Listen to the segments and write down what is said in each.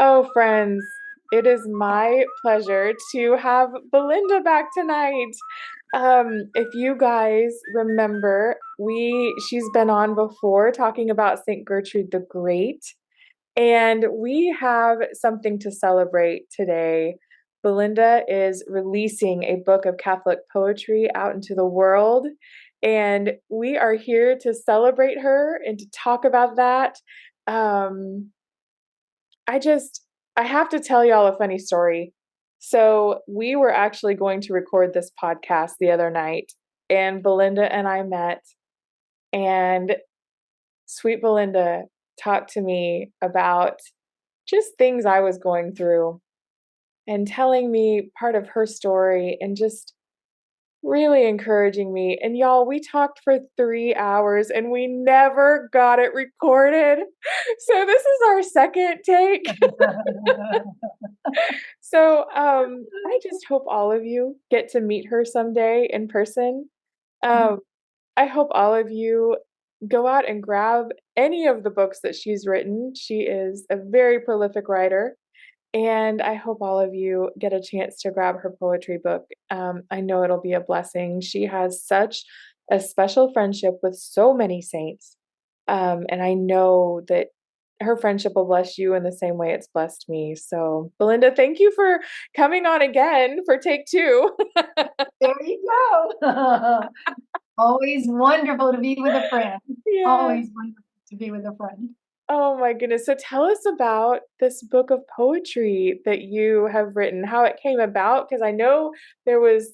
Oh, friends, it is my pleasure to have Belinda back tonight. If you guys remember, she's been on before talking about St. Gertrude the Great, and we have something to celebrate today. Belinda is releasing a book of Catholic poetry out into the world, and we are here to celebrate her and to talk about that. Um, I just, I have to tell y'all a funny story. So, we were actually going to record this podcast the other night, and Belinda and I met, and sweet Belinda talked to me about just things I was going through and telling me part of her story and just really encouraging me. And y'all, we talked for 3 hours and we never got it recorded. So, this is our second take. So, I just hope all of you get to meet her someday in person. Um, I hope all of you go out and grab any of the books that she's written. She is a very prolific writer, and I hope all of you get a chance to grab her poetry book. I know it'll be a blessing. She has such a special friendship with so many saints, and I know that her friendship will bless you in the same way it's blessed me. So, Belinda, thank you for coming on again for take two. There you go. Always wonderful to be with a friend. Yeah. Always wonderful to be with a friend. Oh my goodness. So tell us about this book of poetry that you have written, how it came about, because I know there was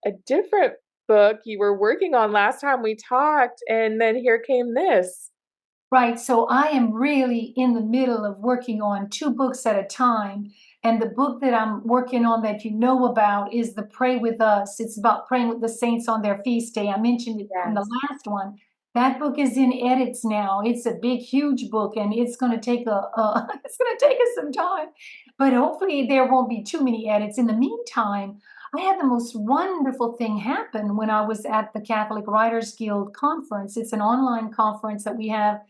a different book you were working on last time we talked, and then here came this. Right. So I am really in the middle of working on two books at a time. And the book that I'm working on that you know about is the Pray With Us. It's about praying with the saints on their feast day. I mentioned it in the Yes. last one. That book is in edits now. It's a big, huge book, and it's going to take it's going to take us some time. But hopefully there won't be too many edits. In the meantime, I had the most wonderful thing happen when I was at the Catholic Writers Guild conference. It's an online conference that we have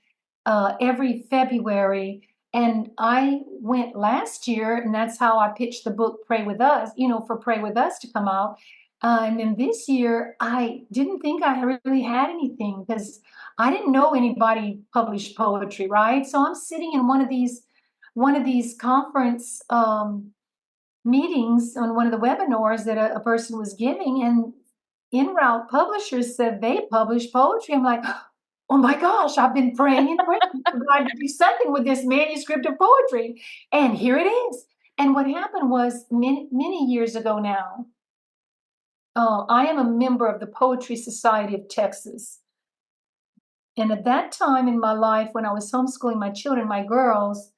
every February. And I went last year, and that's how I pitched the book Pray With Us, for Pray With Us to come out. And then this year, I didn't think I really had anything because I didn't know anybody published poetry, right? So I'm sitting in one of these conference meetings on one of the webinars that a person was giving, and En route publishers said they publish poetry. I'm like, oh my gosh, I've been praying and praying for God to do something with this manuscript of poetry. And here it is. And what happened was many, many years ago now, I am a member of the Poetry Society of Texas. And at that time in my life, when I was homeschooling my children, my girls,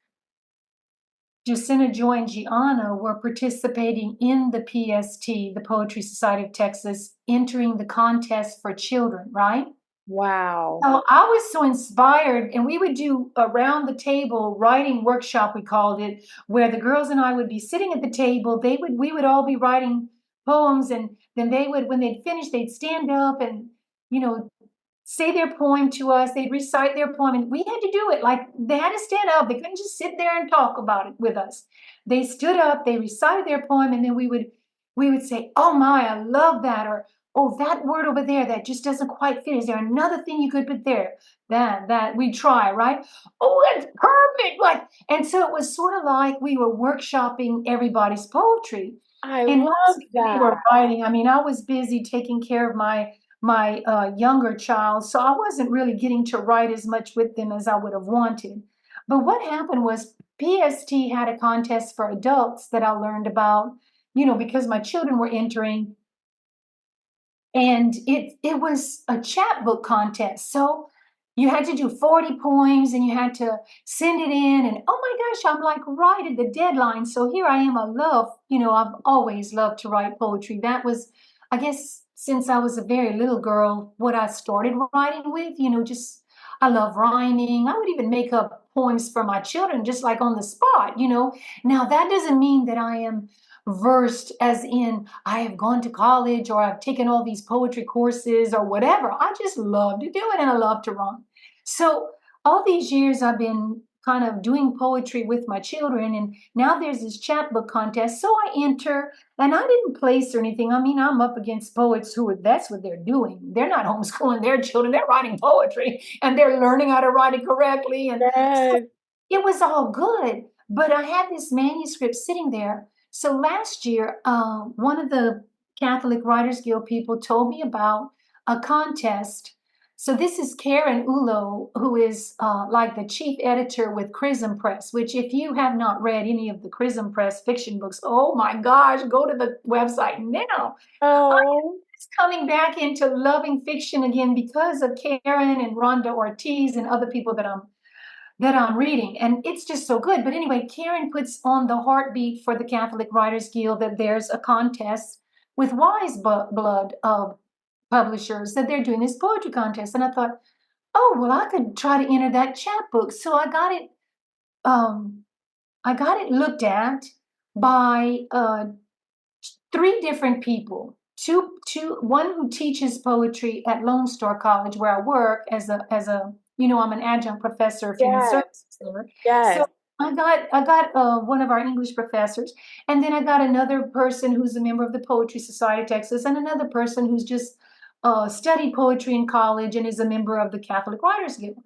Jacinta Joy and Gianna were participating in the PST, the Poetry Society of Texas, entering the contest for children, right? Wow. So I was so inspired, and we would do around the table writing workshop, we called it, where the girls and I would be sitting at the table. We would all be writing poems, and then they would, when they'd finish, they'd stand up and, you know, say their poem to us. They'd recite their poem, and we had to do it. Like they had to stand up. They couldn't just sit there and talk about it with us. They stood up, they recited their poem, and then we would say, "Oh my, I love that," or "Oh, that word over there that just doesn't quite fit. Is there another thing you could put there?" That we try, right? Oh, that's perfect. Like, and so it was sort of like we were workshopping everybody's poetry. I And love mostly we that. were writing. I mean, I was busy taking care of my younger child, so I wasn't really getting to write as much with them as I would have wanted. But what happened was PST had a contest for adults that I learned about, because my children were entering, and it was a chapbook contest. So you had to do 40 poems and you had to send it in, and oh my gosh, I'm like right at the deadline. So here I am. I've always loved to write poetry. That was, I guess, since I was a very little girl, what I started writing with, just I love rhyming. I would even make up poems for my children just like on the spot. Now that doesn't mean that I am versed as in I have gone to college or I've taken all these poetry courses or whatever. I just love to do it and I love to rhyme. So all these years I've been kind of doing poetry with my children. And now there's this chapbook contest. So I enter, and I didn't place or anything. I mean, I'm up against poets who that's what they're doing. They're not homeschooling their children, they're writing poetry and they're learning how to write it correctly. And so Yes. it was all good. But I had this manuscript sitting there. So last year, one of the Catholic Writers Guild people told me about a contest. So this is Karen Ulo, who is like the chief editor with Chrism Press, which if you have not read any of the Chrism Press fiction books, oh my gosh, go to the website now. I'm Oh, coming back into loving fiction again because of Karen and Rhonda Ortiz and other people that I'm reading, and it's just so good. But anyway, Karen puts on the heartbeat for the Catholic Writers Guild that there's a contest with Wise Blood publishers that they're doing this poetry contest, and I thought, oh well, I could try to enter that chapbook. So I got it. I got it looked at by three different people. One who teaches poetry at Lone Star College, where I work as a I'm an adjunct professor of human yes, services there. So yes. I got one of our English professors, and then I got another person who's a member of the Poetry Society of Texas, and another person who's just studied poetry in college and is a member of the Catholic Writers Guild.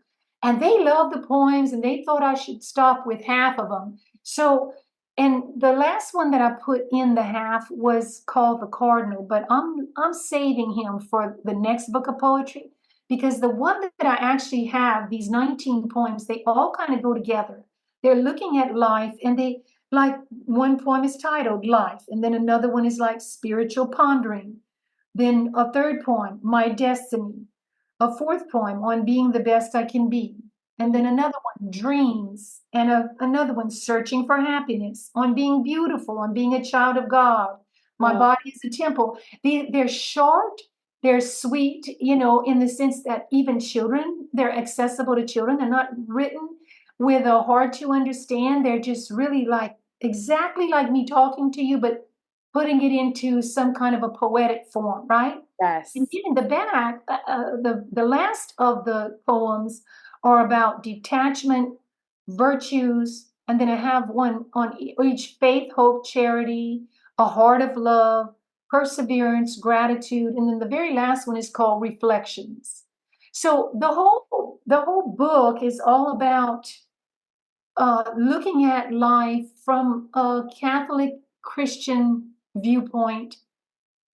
And they loved the poems, and they thought I should stop with half of them. So and the last one that I put in the half was called The Cardinal, but I'm saving him for the next book of poetry because the one that I actually have, these 19 poems, they all kind of go together. They're looking at life, and they like one poem is titled Life, and then another one is like Spiritual Pondering. Then a third poem, My Destiny. A fourth poem on being the best I can be. And then another one, Dreams. And another one, Searching for Happiness, on being beautiful, on being a child of God. My Oh, body is a temple. They're short, they're sweet, in the sense that even children, they're accessible to children. They're not written with a hard to understand. They're just really like exactly like me talking to you, but putting it into some kind of a poetic form, right? And yes. then in the back, the last of the poems are about detachment, virtues, and then I have one on each: faith, hope, charity, a heart of love, perseverance, gratitude, and then the very last one is called reflections. So the whole book is all about looking at life from a Catholic Christian viewpoint,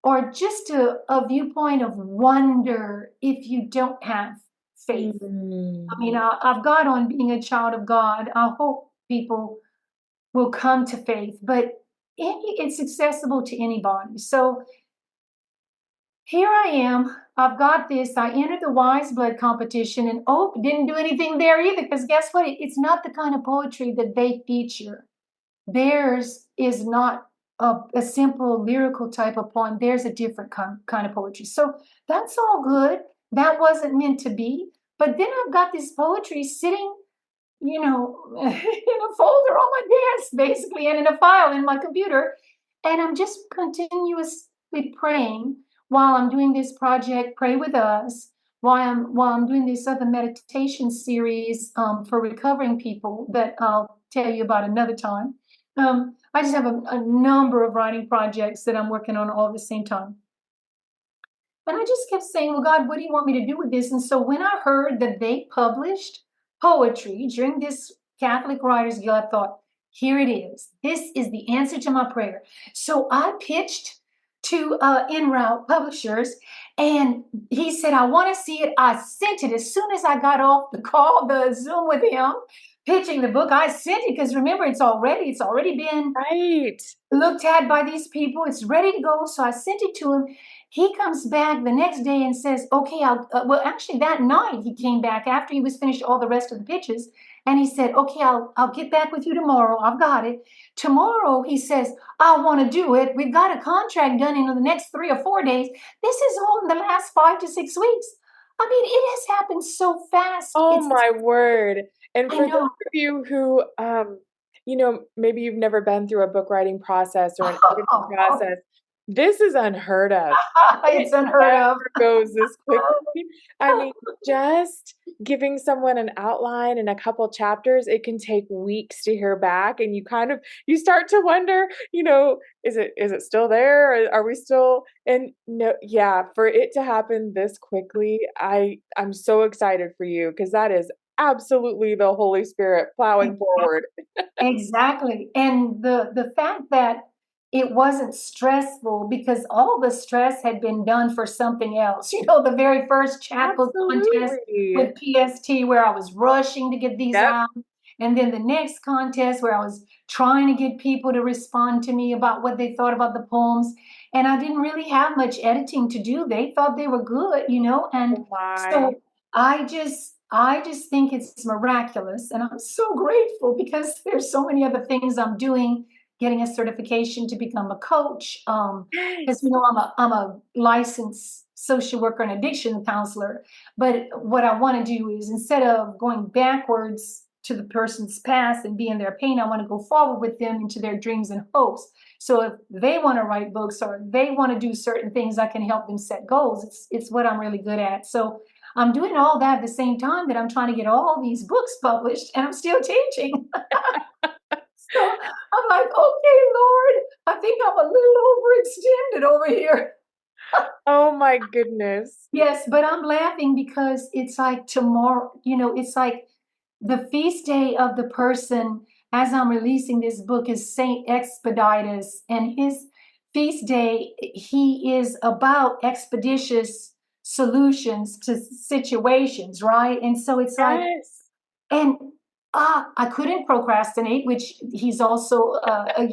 or just a viewpoint of wonder if you don't have faith. I Mm, mean, I've got on being a child of God. I hope people will come to faith, but it's accessible to anybody. So here I am. I've got this. I entered the Wise Blood competition, and oh, didn't do anything there either, because guess what? It's not the kind of poetry that they feature. Theirs is not a simple lyrical type of poem. There's a different kind of poetry. So that's all good. That wasn't meant to be. But then I've got this poetry sitting, in a folder on my desk, basically, and in a file in my computer. And I'm just continuously praying while I'm doing this project, Pray With Us, while I'm doing this other meditation series for recovering people that I'll tell you about another time. I just have a number of writing projects that I'm working on all at the same time. And I just kept saying, well, God, what do you want me to do with this? And so when I heard that they published poetry during this Catholic Writers Guild, I thought, here it is. This is the answer to my prayer. So I pitched to En Route Publishers, and he said, I want to see it. I sent it as soon as I got off the Zoom with him, pitching the book. I sent it because remember, it's already been right. looked at by these people. It's ready to go. So I sent it to him. He comes back the next day and says, okay, well, actually that night he came back after he was finished all the rest of the pitches. And he said, okay, I'll get back with you tomorrow. I've got it. Tomorrow, he says, I want to do it. We've got a contract done in the next 3 or 4 days. This is all in the last 5 to 6 weeks. I mean, it has happened so fast. Oh It's, my word. And I for those know. of you who, maybe you've never been through a book writing process or an editing process, This is unheard of. It It's unheard of. never goes this quickly. I mean, just giving someone an outline and a couple chapters, it can take weeks to hear back, and you start to wonder, is it still there? Are we still and no, yeah, for it to happen this quickly, I'm so excited for you because that is absolutely the Holy Spirit plowing forward. Exactly. And the fact that it wasn't stressful because all the stress had been done for something else. You know, the very first chapbook contest Absolutely. with PST where I was rushing to get these Yep. out. And then the next contest where I was trying to get people to respond to me about what they thought about the poems. And I didn't really have much editing to do. They thought they were good, you know, and Oh my. so I just think it's miraculous, and I'm so grateful because there's so many other things I'm doing, getting a certification to become a coach. Because Yes. you know I'm a licensed social worker and addiction counselor. But what I want to do is instead of going backwards to the person's past and be in their pain, I want to go forward with them into their dreams and hopes. So if they want to write books or they want to do certain things, I can help them set goals. It's what I'm really good at. So I'm doing all that at the same time that I'm trying to get all these books published and I'm still teaching. So I'm like, okay, Lord, I think I'm a little overextended over here. Oh my goodness. Yes, but I'm laughing because it's like tomorrow, you know, it's like the feast day of the person as I'm releasing this book is Saint Expeditius, and his feast day, he is about expeditious solutions to situations, right? And so it's like, Yes. and I couldn't procrastinate, which he's also, he's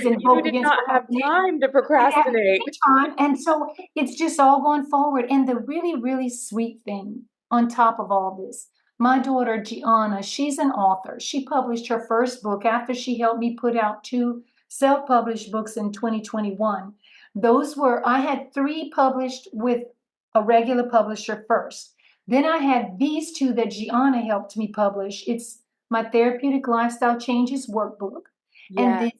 You invoked did against not have procrastination. time to I didn't have procrastinate. any time, and so it's just all going forward. And the really, really sweet thing on top of all this, my daughter Gianna, she's an author. She published her first book after she helped me put out two self-published books in 2021. I had three published with a regular publisher first. Then I had these two that Gianna helped me publish. It's my Therapeutic Lifestyle Changes workbook, and Yes. then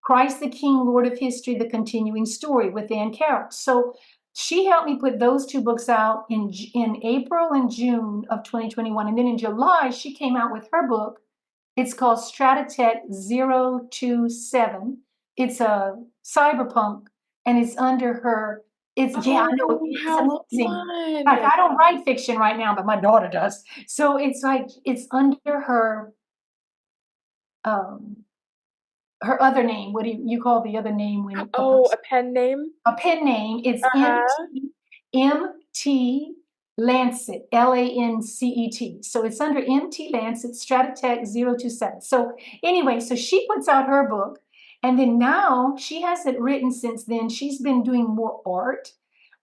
Christ the King, Lord of History, the continuing story with Ann Carroll. So she helped me put those two books out in April and June of 2021. And then in July, she came out with her book. It's called Stratatech 027. It's a cyberpunk and it's under her. Yeah, I know, Oh, it's how amazing. Like, fun. I don't write fiction right now, but my daughter does. So it's like, it's under um, her other name. What do you call the other name when a Oh, person, a pen name? a pen name? It's Uh-huh. MT Lancet, Lancet. So it's under MT Lancet Stratatech 027. So anyway, so she puts out her book, and then now she hasn't written since then. She's been doing more art.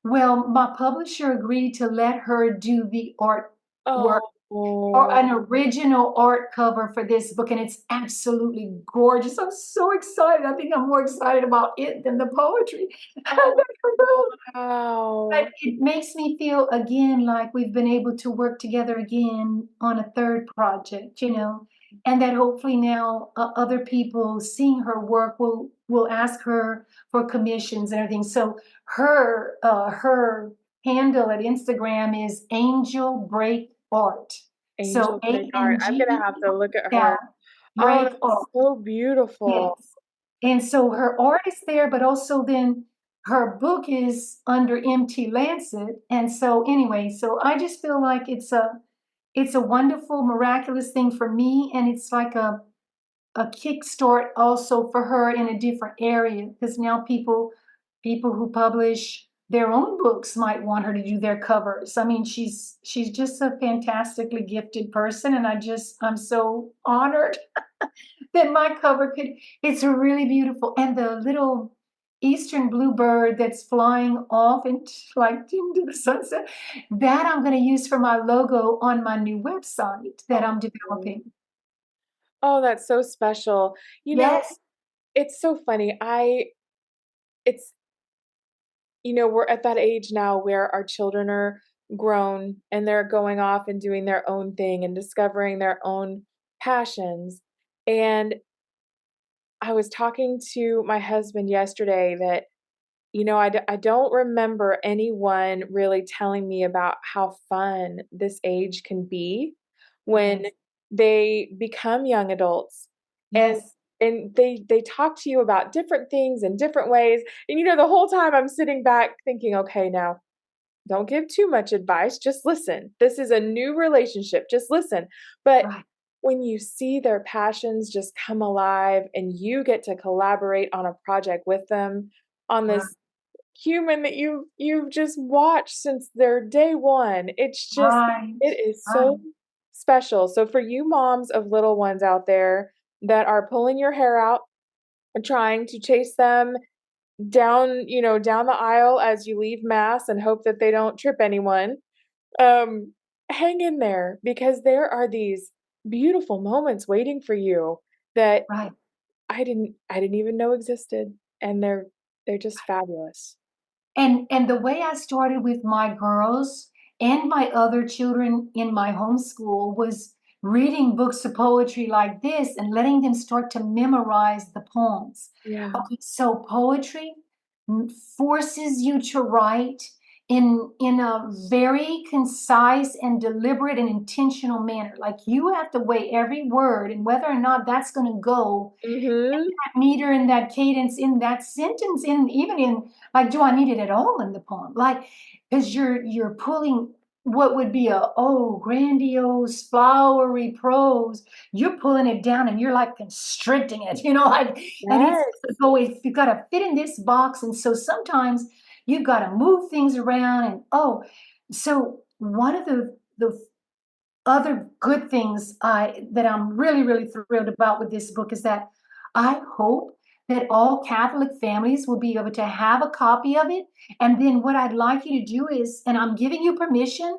Well, my publisher agreed to let her do the art work or Oh, an original art cover for this book, and it's absolutely gorgeous. I'm so excited. I think I'm more excited about it than the poetry. oh, wow. But it makes me feel again like we've been able to work together again on a third project, and that hopefully now other people seeing her work will ask her for commissions and everything. So her handle at Instagram is Angel Break Art. So Angel Break Art. I'm ANG, gonna have to look at yeah, her. Oh, Break that's Art. so beautiful. Yes. And so her art is there, but also then her book is under MT Lancet. And so anyway, so I just feel like it's a wonderful, miraculous thing for me. And it's like a kickstart also for her in a different area because now people who publish their own books might want her to do their covers. I mean, she's just a fantastically gifted person, and I'm so honored that my cover could. It's really beautiful, and the little eastern bluebird that's flying off into like into the sunset, that I'm going to use for my logo on my new website that I'm Oh, developing. oh, that's so special. You know, Yes. it's so funny. It's, we're at that age now where our children are grown and they're going off and doing their own thing and discovering their own passions. And I was talking to my husband yesterday that I don't remember anyone really telling me about how fun this age can be when Yes. they become young adults and Yes. they talk to you about different things in different ways. And the whole time I'm sitting back thinking, okay, now don't give too much advice, just listen. This is a new relationship, just listen. But Right. when you see their passions just come alive and you get to collaborate on a project with them on Right. this human that you've just watched since their day one. Right. It is so Right. special. So for you moms of little ones out there that are pulling your hair out and trying to chase them down the aisle as you leave mass and hope that they don't trip anyone, um, hang in there because there are these beautiful moments waiting for you that Right. I didn't even know existed, and they're just fabulous. And the way I started with my girls and my other children in my homeschool was reading books of poetry like this and letting them start to memorize the poems. Yeah. Okay, so poetry forces you to write in a very concise and deliberate and intentional manner. Like you have to weigh every word and whether or not that's going to go Mhm. meter in that cadence in that sentence in even in like do I need it at all in the poem like because you're pulling what would be a grandiose flowery prose, you're pulling it down and you're like constricting it, like and it's Yes. always you got to fit in this box, and so sometimes you've got to move things around and so one of the other good things that I'm really, really thrilled about with this book is that I hope that all Catholic families will be able to have a copy of it. And then what I'd like you to do is, and I'm giving you permission,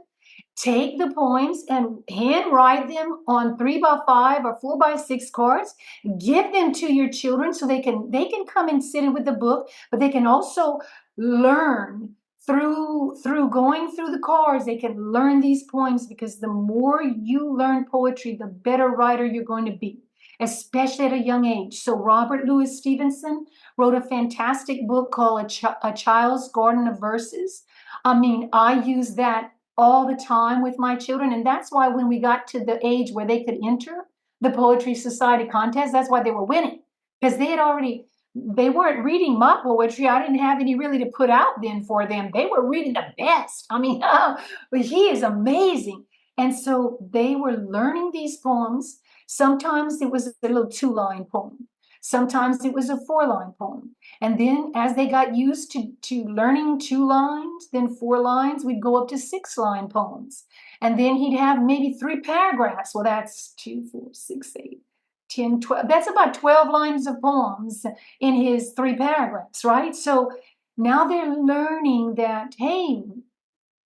take the poems and handwrite them on 3x5 or 4x6 cards. Give them to your children so they can come and sit in with the book, but they can also learn through going through the cards. They can learn these poems because the more you learn poetry, the better writer you're going to be, especially at a young age. So Robert Louis Stevenson wrote a fantastic book called a Child's Garden of Verses. I mean, I use that all the time with my children, and that's why when we got to the age where they could enter the Poetry Society contest, that's why they were winning, because they weren't reading my poetry. I didn't have any really to put out then for them. They were reading the best. I mean, but he is amazing. And so they were learning these poems. Sometimes it was a little 2-line poem. Sometimes it was a 4-line poem. And then as they got used to learning 2 lines, then 4 lines, we'd go up to 6-line poems. And then he'd have maybe 3 paragraphs. Well, that's 2, 4, 6, 8, 10, 12. That's about 12 lines of poems in his 3 paragraphs, right? So now they're learning that, hey,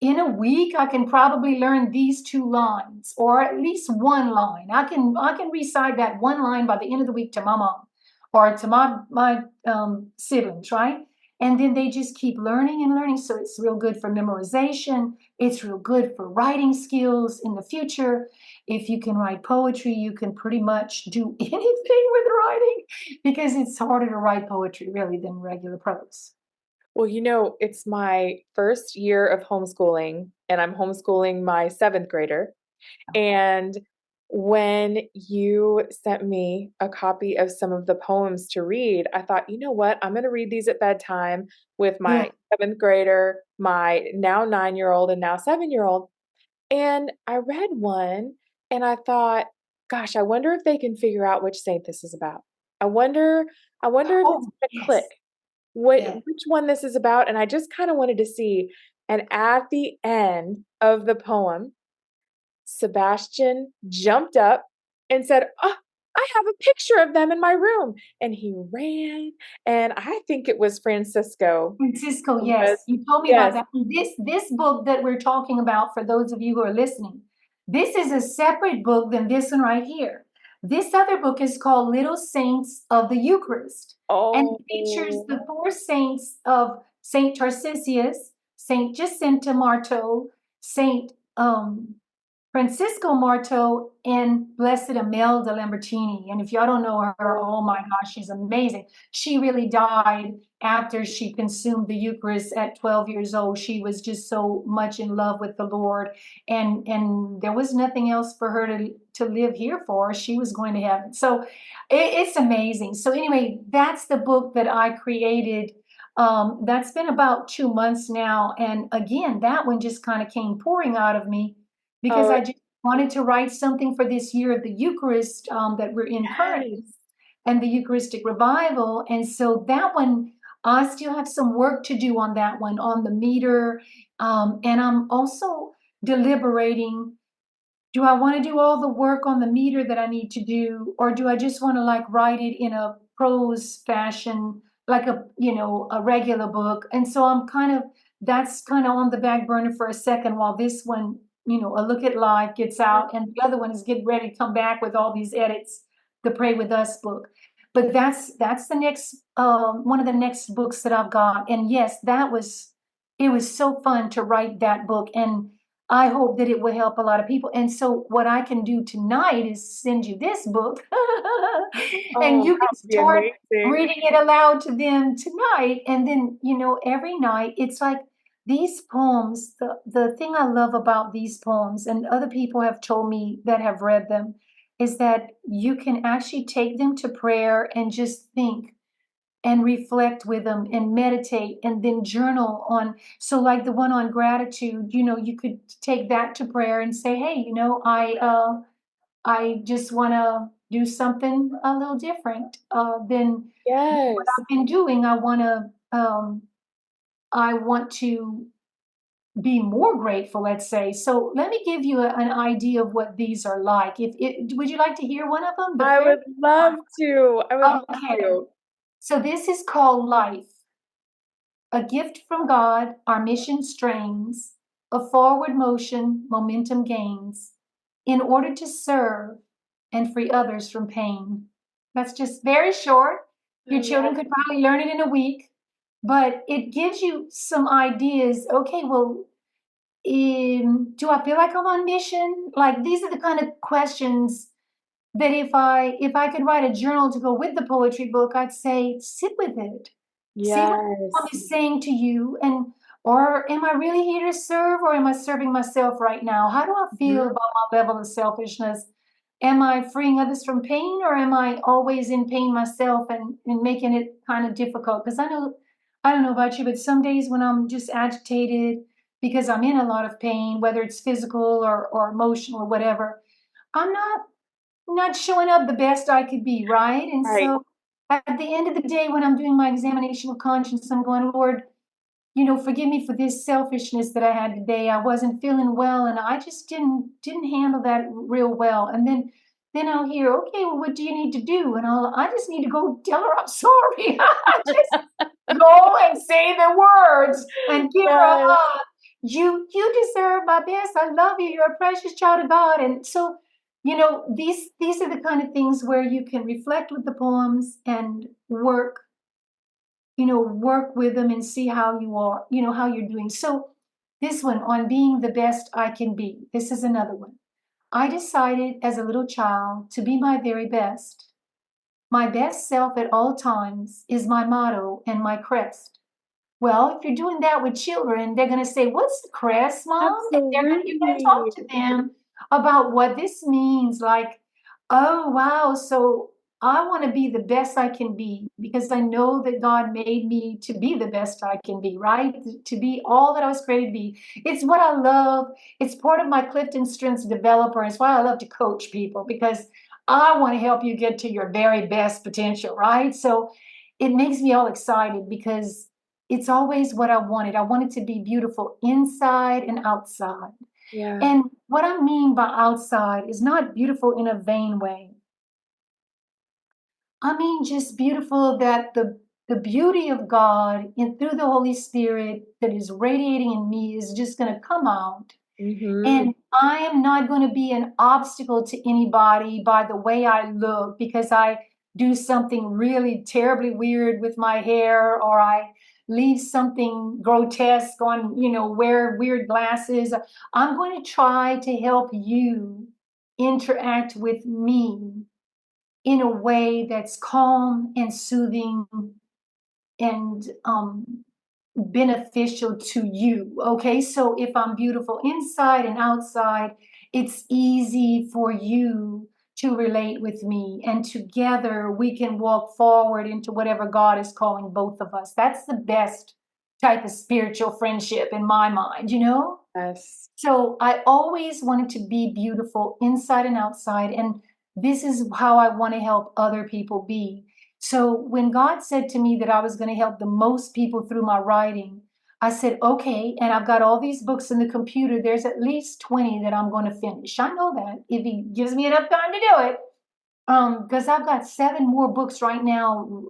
in a week I can probably learn these 2 lines or at least 1 line. I can recite that 1 line by the end of the week to my mom or to my siblings, right? And then they just keep learning and learning. So it's real good for memorization. It's real good for writing skills in the future. If you can write poetry, you can pretty much do anything with writing because it's harder to write poetry really than regular prose. Well, it's my first year of homeschooling, and I'm homeschooling my seventh grader. And when you sent me a copy of some of the poems to read, I thought, you know what? I'm going to read these at bedtime with my Good. seventh grader, my now 9-year old, and now 7-year old. And I read one and I thought, gosh, I wonder if they can figure out which saint this is about. I wonder, I wonder if it's Oh, going to click yes. Yeah. which one this is about. And I just kind of wanted to see. And at the end of the poem, Sebastian jumped up and said, "Oh, I have a picture of them in my room." And he ran, and I think it was Francisco. Francisco, Was yes, you told me about yes. that. This book that we're talking about, for those of you who are listening, this is a separate book than this one right here. This other book is called Little Saints of the Eucharist, and it features Oh, the 4 saints of Saint Tarcisius, Saint Jacinta Marto, Saint Francisco Marto and Blessed Imelda Lambertini. And if y'all don't know her, Oh, oh my gosh, she's amazing. She really died after she consumed the Eucharist at 12 years old. She was just so much in love with the Lord. And there was nothing else for her to live here for. She was going to heaven. So it's amazing. So anyway, that's the book that I created. That's been about 2 months now. And again, that one just kind of came pouring out of me because oh, I just wanted to write something for this year of the Eucharist that we're in currently yes. and the Eucharistic revival. And so that one, I still have some work to do on that one, on the meter. And I'm also deliberating, do I want to do all the work on the meter that I need to do, or do I just want to like write it in a prose fashion, like a regular book? And so that's kind of on the back burner for a second while this one, A Look at Life gets out, and the other one is getting ready to come back with all these edits, the Pray With Us book. But that's the next one of the next books that I've got. And yes, it was so fun to write that book. And I hope that it will help a lot of people. And so, what I can do tonight is send you this book, and Oh, you that can would be start amazing. reading it aloud to them tonight. And then, every night, it's like these poems. The thing I love about these poems, and other people have told me that have read them, is that you can actually take them to prayer and just think and reflect with them and meditate and then journal on. So like the one on gratitude, you could take that to prayer and say, hey, I just want to do something a little different than what Yes. I've been doing. I want to be more grateful, let's say. So let me give you an idea of what these are like. If would you like to hear one of them, the I very would love to. I would one? love Okay, to. so this is called Life. A gift from God, our mission strains, a forward motion, momentum gains, in order to serve and free others from pain. That's just very short. I Your love children could probably learn it in a week, but it gives you some ideas. Okay, well, do I feel like I'm on mission? Like these are the kind of questions that if I could write a journal to go with the poetry book, I'd say sit with it. See what mom Yes. is saying to you, and or am I really here to serve, or am I serving myself right now? How do I feel Mhm. about my level of selfishness? Am I freeing others from pain, or am I always in pain myself and making it kind of difficult? Because I don't know about you, but some days when I'm just agitated because I'm in a lot of pain, whether it's physical or emotional or whatever, I'm not showing up the best I could be, right? And Right. so at the end of the day, when I'm doing my examination of conscience, I'm going, Lord, forgive me for this selfishness that I had today. I wasn't feeling well, and I just didn't handle that real well. And then I'll hear, okay, well, what do you need to do? And I just need to go tell her I'm sorry. Just go and say the words and give her a Yes. hug. You deserve my best. I love you. You're a precious child of God. And so, these are the kind of things where you can reflect with the poems and work with them and see how you are, how you're doing. So this one on being the best I can be. This is another one. I decided as a little child to be my very best. My best self at all times is my motto and my crest. Well, if you're doing that with children, they're going to say, what's the crest, mom? And you're going to talk Absolutely. to them about what this means. Like, oh, wow. So I want to be the best I can be because I know that God made me to be the best I can be, right? To be all that I was created to be. It's what I love. It's part of my Clifton Strengths developer. It's why I love to coach people because I want to help you get to your very best potential, right? So it makes me all excited because it's always what I wanted. I wanted to be beautiful inside and outside. Yeah. And what I mean by outside is not beautiful in a vain way. I mean just beautiful that the beauty of God in through the Holy Spirit that is radiating in me is just going to come out. Mm-hmm. And I am not going to be an obstacle to anybody by the way I look because I do something really terribly weird with my hair or I leave something grotesque on, wear weird glasses. I'm going to try to help you interact with me in a way that's calm and soothing and beneficial to you. Okay, so if I'm beautiful inside and outside, it's easy for you to relate with me, and together we can walk forward into whatever God is calling both of us. That's the best type of spiritual friendship in my mind. Yes. So I always wanted to be beautiful inside and outside. And this is how I want to help other people be. So when God said to me that I was going to help the most people through my writing, I said, okay. And I've got all these books in the computer. There's at least 20 that I'm going to finish. I know that if He gives me enough time to do it. Because I've got 7 more books right now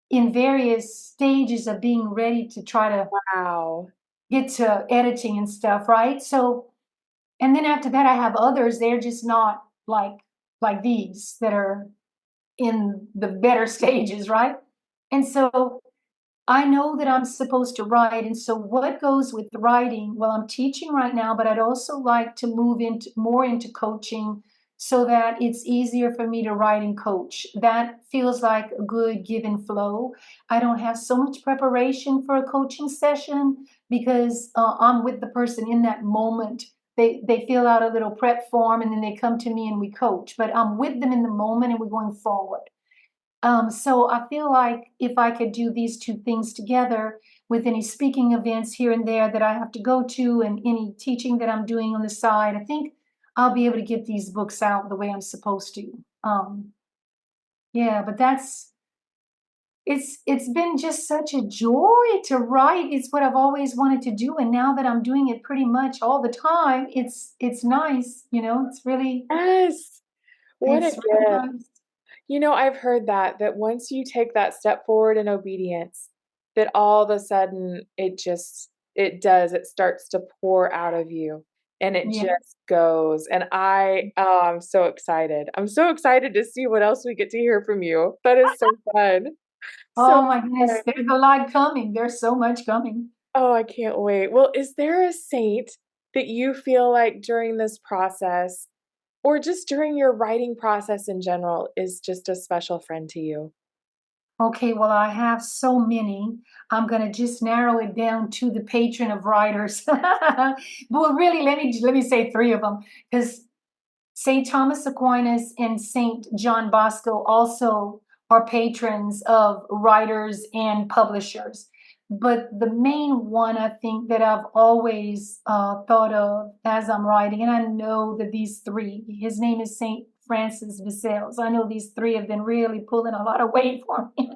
in various stages of being ready to try to Wow. get to editing and stuff, right? So, and then after that, I have others. They're just not like these that are in the better stages, right? And so I know that I'm supposed to write. And so what goes with writing? Well, I'm teaching right now, but I'd also like to move into more into coaching so that it's easier for me to write and coach. That feels like a good give and flow. I don't have so much preparation for a coaching session because I'm with the person in that moment. They fill out a little prep form and then they come to me and we coach, but I'm with them in the moment and we're going forward. So I feel like if I could do these two things together with any speaking events here and there that I have to go to and any teaching that I'm doing on the side, I think I'll be able to get these books out the way I'm supposed to. Yeah, but it's been just such a joy to write. It's what I've always wanted to do, and now that I'm doing it pretty much all the time, it's nice. Yes. What a It's really gift. nice. I've heard that once you take that step forward in obedience, that all of a sudden it starts to pour out of you and it Yeah. just goes. And I'm so excited. I'm so excited to see what else we get to hear from you. That is so fun. So Oh my goodness, fun. there's a lot coming. There's so much coming. Oh, I can't wait. Well, is there a saint that you feel like during this process or just during your writing process in general is just a special friend to you? Okay, well, I have so many. I'm going to just narrow it down to the patron of writers. Well, really, let me say 3 of them because St. Thomas Aquinas and St. John Bosco also are patrons of writers and publishers. But the main one I think that I've always thought of as I'm writing, and I know that these 3, his name is St. Francis de Sales. I know these 3 have been really pulling a lot of weight for me.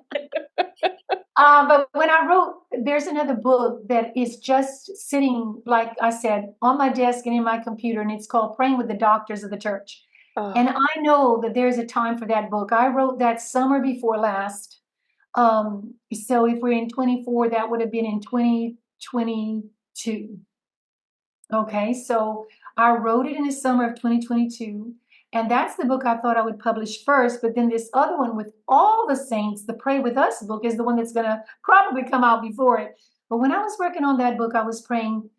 But when I wrote, there's another book that is just sitting, like I said, on my desk and in my computer, and it's called Praying with the Doctors of the Church. And Oh, I know that there's a time for that book. I wrote that summer before last. So if we're in 24, that would have been in 2022. Okay, so I wrote it in the summer of 2022, and that's the book I thought I would publish first. But then this other one with all the saints, the Pray With Us book, is the one that's going to probably come out before it. But when I was working on that book, I was praying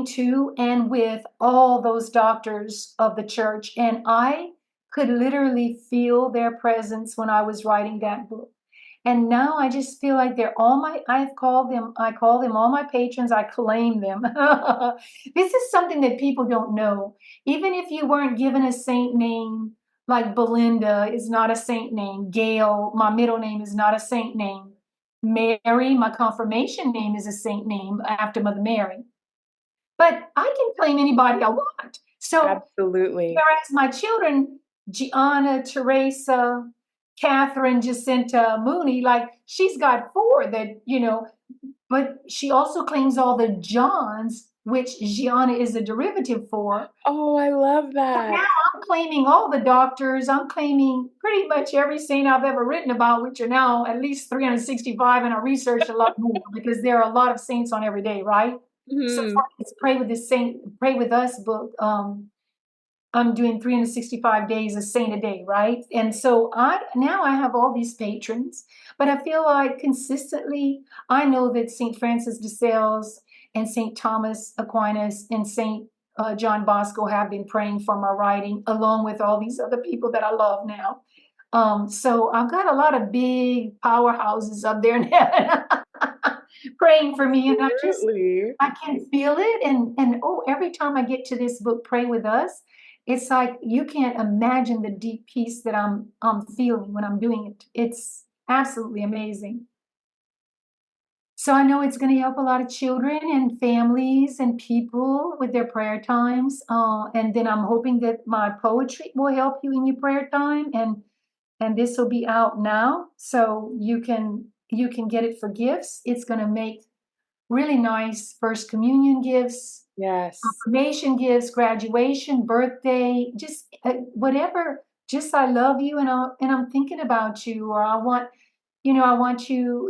to and with all those doctors of the church, and I could literally feel their presence when I was writing that book. And now I just feel like they're all I call them all my patrons, I claim them. This is something that people don't know. Even if you weren't given a saint name, like Belinda is not a saint name, Gail, my middle name is not a saint name. Mary, my confirmation name is a saint name after Mother Mary. But I can claim anybody I want. So absolutely. whereas my children, Gianna, Teresa, Catherine, Jacinta, Mooney, like she's got 4 that, but she also claims all the Johns, which Gianna is a derivative for. Oh, I love So now that. I'm claiming all the doctors. I'm claiming pretty much every saint I've ever written about, which are now at least 365, and I researched a lot more because there are a lot of saints on every day, right? So for Mhm. this Pray with the Saint, Pray with Us book, I'm doing 365 days, a saint a day, right? And so I have all these patrons, but I feel like consistently, I know that St. Francis de Sales and St. Thomas Aquinas and St. John Bosco have been praying for my writing, along with all these other people that I love now. So I've got a lot of big powerhouses up there now praying for me, and Absolutely. I can feel it, and oh, every time I get to this book, Pray With Us, it's like you can't imagine the deep peace that I'm feeling when I'm doing it. It's absolutely amazing. So I know it's going to help a lot of children and families and people with their prayer times. And then I'm hoping that my poetry will help you in your prayer time, and this will be out now, so you can get it for gifts. It's going to make really nice first communion gifts, Yes. confirmation gifts, graduation, birthday, just whatever. Just I love you, and I'm thinking about you, or I want, I want to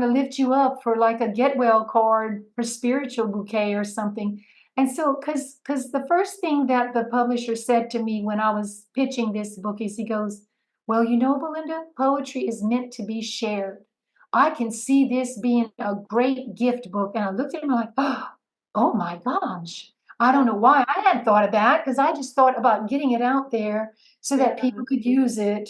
lift you up for like a get well card for spiritual bouquet or something. And so, because the first thing that the publisher said to me when I was pitching this book is he goes, "Well, Belinda, poetry is meant to be shared. I can see this being a great gift book." And I looked at him like, oh my gosh. I don't know why I hadn't thought of that, because I just thought about getting it out there so Yeah. that people could use it,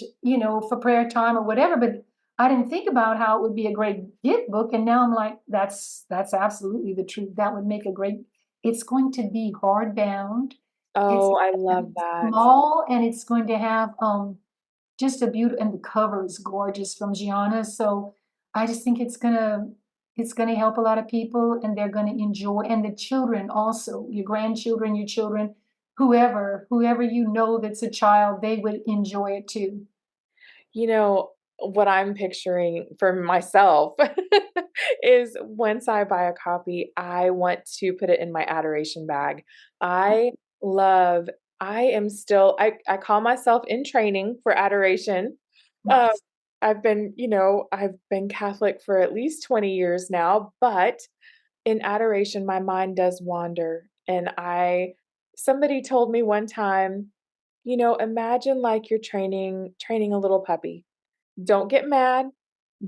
for prayer time or whatever. But I didn't think about how it would be a great gift book. And now I'm like, that's absolutely the truth. That would make a great, it's going to be hardbound. It's Oh, I love that. small, and it's going to have just a beautiful, and the cover is gorgeous from Gianna. So I just think it's gonna help a lot of people, and they're gonna enjoy, and the children also, your grandchildren, your children, whoever that's a child, they would enjoy it too. You know, what I'm picturing for myself is once I buy a copy, I want to put it in my adoration bag. I love, I am still, I call myself in training for adoration. Um, Nice. I've been Catholic for at least 20 years now, but in adoration, my mind does wander. Somebody told me one time, imagine like you're training a little puppy. Don't get mad.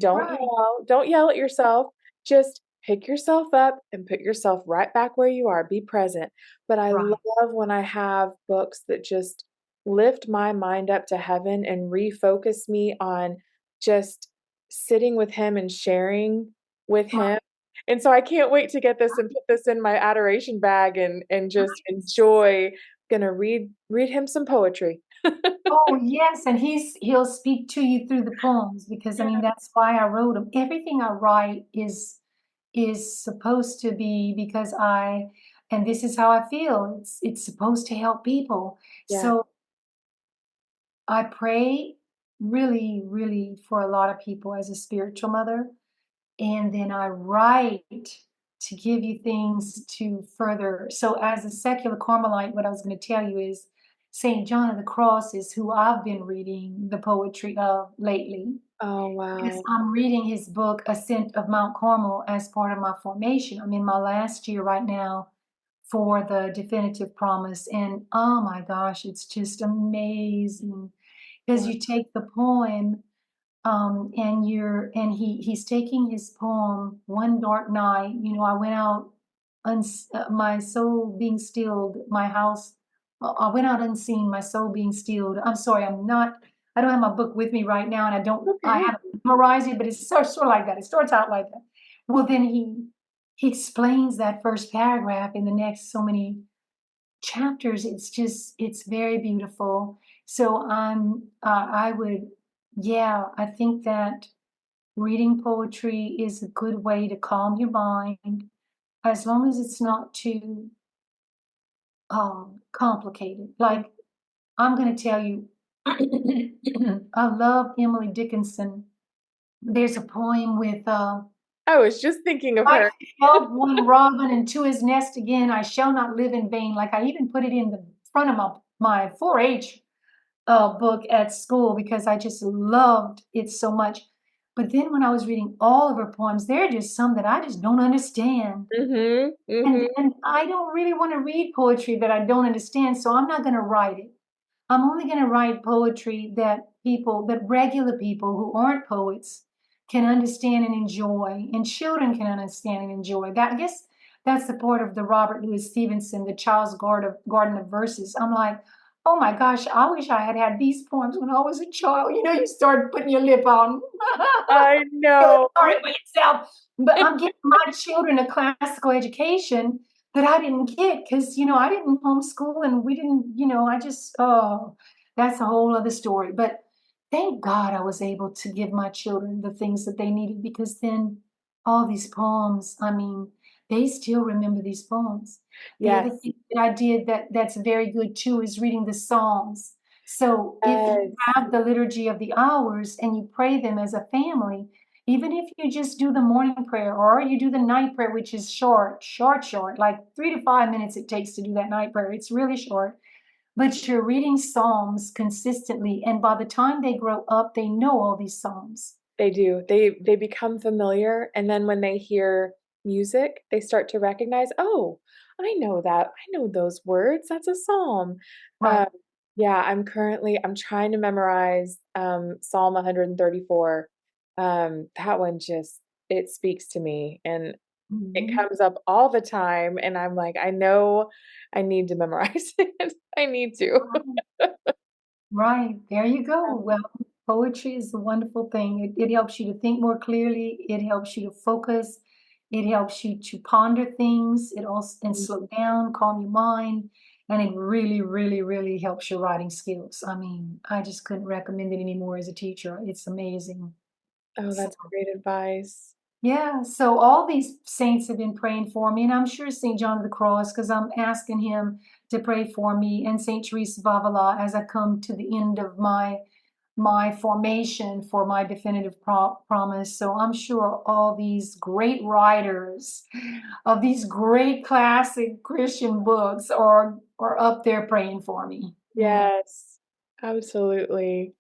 Right, Don't yell at yourself. Just pick yourself up and put yourself right back where you are. Be present. But I right, love when I have books that just lift my mind up to heaven and refocus me on just sitting with him and sharing with him. right. And so I can't wait to get this and put this in my adoration bag and just enjoy. Gonna read him some poetry. Oh, yes, and he'll speak to you through the poems, because I Yeah. mean that's why I wrote them. Everything I write is supposed to be because and this is how I feel. It's supposed to help people. Yeah. So I pray really, really for a lot of people as a spiritual mother, and then I write to give you things to further. So, as a secular Carmelite, what I was going to tell you is St. John of the Cross is who I've been reading the poetry of lately. Oh, Because wow. I'm reading his book, Ascent of Mount Carmel, as part of my formation. I'm in my last year right now for the definitive promise. And oh my gosh, it's just amazing. Because Wow. you take the poem, he's taking his poem one dark night. I went out, my soul being stilled, my house. I went out unseen, my soul being stilled. I'm sorry, I don't have my book with me right now, and I Okay. haven't memorized it, but it's sort of like that. It starts out like that. Well, then he explains that first paragraph in the next so many chapters. It's very beautiful. So I would, yeah, I think that reading poetry is a good way to calm your mind, as long as it's not too complicated. Like, I'm going to tell you, I love Emily Dickinson. There's a poem with I was just thinking of like her. of one robin and to his nest again, I shall not live in vain. Like, I even put it in the front of my 4-H book at school because I just loved it so much. But then when I was reading all of her poems, there are just some that I just don't understand. Mm-hmm. Mm-hmm. And I don't really want to read poetry that I don't understand, so I'm not going to write it. I'm only going to write poetry that regular people who aren't poets can understand and enjoy, and children can understand and enjoy. That, I guess that's the part of the Robert Louis Stevenson, the Child's Garden of Verses. I'm like, oh my gosh, I wish I had had these poems when I was a child. You know, you start putting your lip on. I Feel know. sorry for yourself. But I'm giving my children a classical education that I didn't get because, I didn't homeschool and we didn't, I just, oh, that's a whole other story. But thank God I was able to give my children the things that they needed because then all these poems, I mean, they still remember these poems. The other Yes. thing that I did that's very good too is reading the Psalms. So if you Yes. have the liturgy of the hours and you pray them as a family, even if you just do the morning prayer or you do the night prayer, which is short, like 3 to 5 minutes it takes to do that night prayer. It's really short. But you're reading Psalms consistently, and by the time they grow up, they know all these Psalms. They do. They become familiar, and then when they hear music, they start to recognize, "Oh, I know that. I know those words. That's a psalm." Right. Um, yeah, I'm trying to memorize Psalm 134. That one just it speaks to me and it Mhm. comes up all the time and I'm like, I know I need to memorize it. I need to. Right, there you go. Well, poetry is a wonderful thing. It helps you to think more clearly. It helps you to focus. It helps you to ponder things. It also and slow down, calm your mind, and it really, really, really helps your writing skills. I mean, I just couldn't recommend it anymore as a teacher. It's amazing. Oh, So, that's great advice. yeah, so all these saints have been praying for me, and I'm sure St. John of the Cross, because I'm asking him to pray for me, and St. Teresa of Avila as I come to the end of my formation for my definitive promise. So I'm sure all these great writers of these great classic Christian books are up there praying for me. Yeah. Yes, absolutely.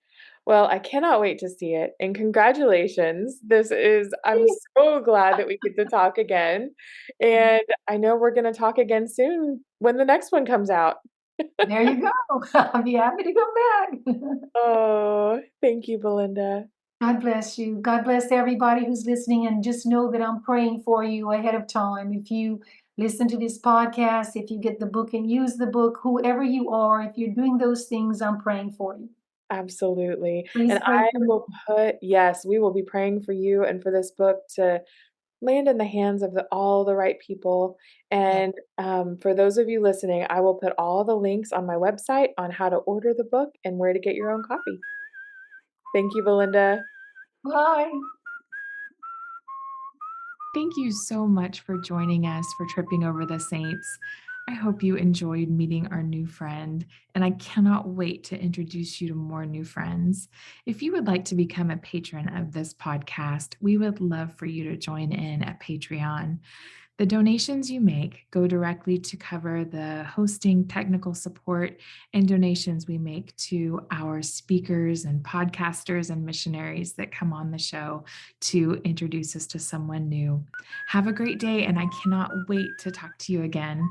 Well, I cannot wait to see it, and congratulations. I'm so glad that we get to talk again, and I know we're gonna talk again soon when the next one comes out. There you go. I'll be happy to come back. Oh, thank you, Belinda. God bless you. God bless everybody who's listening. And just know that I'm praying for you ahead of time. If you listen to this podcast, if you get the book and use the book, whoever you are, if you're doing those things, I'm praying for you. Absolutely, and Please pray I for me. will put yes, we will be praying for you and for this book to land in the hands of all the right people. Yeah. And for those of you listening, I will put all the links on my website on how to order the book and where to get your own copy. Thank you, Belinda. Bye. Thank you so much for joining us for Tripping Over the Saints. I hope you enjoyed meeting our new friend, and I cannot wait to introduce you to more new friends. If you would like to become a patron of this podcast, we would love for you to join in at Patreon. The donations you make go directly to cover the hosting, technical support, and donations we make to our speakers and podcasters and missionaries that come on the show to introduce us to someone new. Have a great day, and I cannot wait to talk to you again.